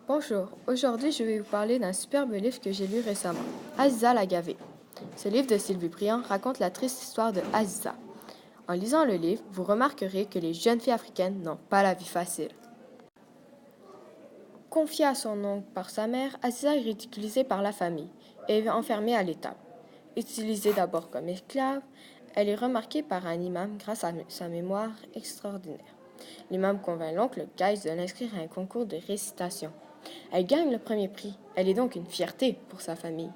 Bonjour, aujourd'hui je vais vous parler d'un superbe livre que j'ai lu récemment, Aziza la Gavée. Ce livre de Sylvie Briand raconte la triste histoire de Aziza. En lisant le livre, vous remarquerez que les jeunes filles africaines n'ont pas la vie facile. Confiée à son oncle par sa mère, Aziza est ridiculisée par la famille et est enfermée à l'étable. Utilisée d'abord comme esclave, elle est remarquée par un imam grâce à sa mémoire extraordinaire. L'imam convainc l'oncle Gaïs de l'inscrire à un concours de récitation. Elle gagne le premier prix. Elle est donc une fierté pour sa famille.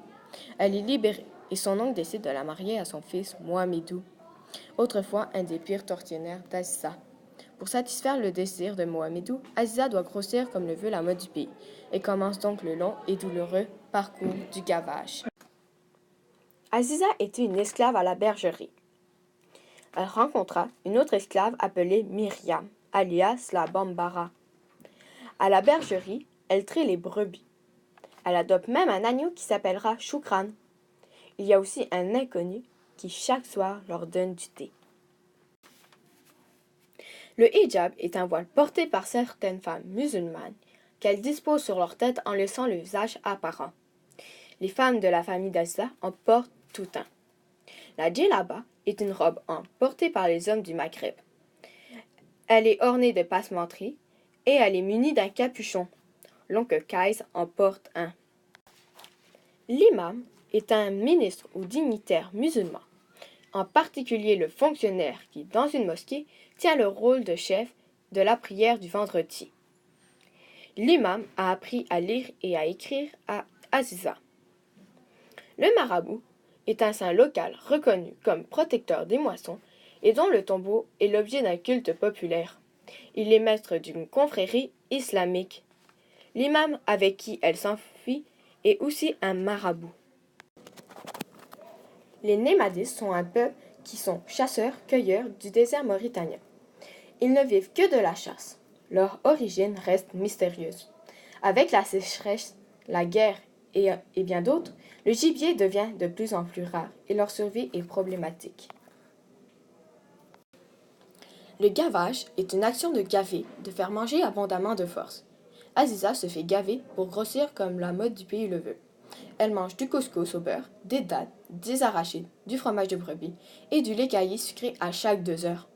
Elle est libérée et son oncle décide de la marier à son fils Mohamedou, autrefois un des pires tortionnaires d'Aziza. Pour satisfaire le désir de Mohamedou, Aziza doit grossir comme le veut la mode du pays et commence donc le long et douloureux parcours du gavage. Aziza était une esclave à la bergerie. Elle rencontra une autre esclave appelée Myriam, alias la Bambara. À la bergerie, elle trie les brebis. Elle adopte même un agneau qui s'appellera Choukran. Il y a aussi un inconnu qui chaque soir leur donne du thé. Le hijab est un voile porté par certaines femmes musulmanes qu'elles disposent sur leur tête en laissant le visage apparent. Les femmes de la famille d'Aziza en portent tout un. La djellaba est une robe portée par les hommes du Maghreb. Elle est ornée de passementeries et elle est munie d'un capuchon. L'oncle Kaïs en porte un. L'imam est un ministre ou dignitaire musulman, en particulier le fonctionnaire qui, dans une mosquée, tient le rôle de chef de la prière du vendredi. L'imam a appris à lire et à écrire à Aziza. Le marabout est un saint local reconnu comme protecteur des moissons et dont le tombeau est l'objet d'un culte populaire. Il est maître d'une confrérie islamique. L'imam avec qui elle s'enfuit est aussi un marabout. Les Némadis sont un peuple qui sont chasseurs-cueilleurs du désert mauritanien. Ils ne vivent que de la chasse. Leur origine reste mystérieuse. Avec la sécheresse, la guerre et bien d'autres, le gibier devient de plus en plus rare et leur survie est problématique. Le gavage est une action de gaver, de faire manger abondamment de force. Aziza se fait gaver pour grossir comme la mode du pays le veut. Elle mange du couscous au beurre, des dattes, des arachides, du fromage de brebis et du lait caillé sucré à chaque 2 heures.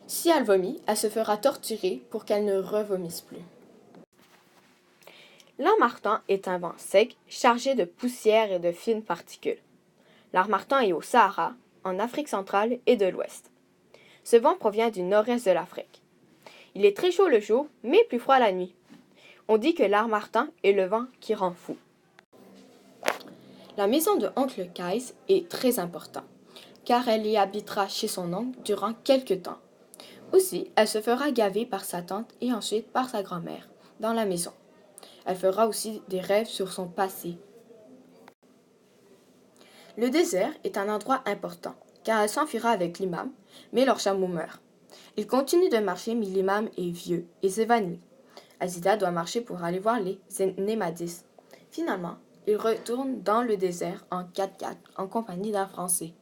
Si elle vomit, elle se fera torturer pour qu'elle ne revomisse plus. L'harmattan est un vent sec, chargé de poussière et de fines particules. L'harmattan est au Sahara, en Afrique centrale et de l'Ouest. Ce vent provient du nord-est de l'Afrique. Il est très chaud le jour, mais plus froid la nuit. On dit que l'harmattan est le vent qui rend fou. La maison de oncle Kaïs est très importante, car elle y habitera chez son oncle durant quelque temps. Aussi, elle se fera gaver par sa tante et ensuite par sa grand-mère dans la maison. Elle fera aussi des rêves sur son passé. Le désert est un endroit important, car elle s'enfuira avec l'imam, mais leur chameau meurt. Il continue de marcher, mais l'imam est vieux et s'évanouit. Aziza doit marcher pour aller voir les Némadis. Finalement, il retourne dans le désert en 4x4 en compagnie d'un Français.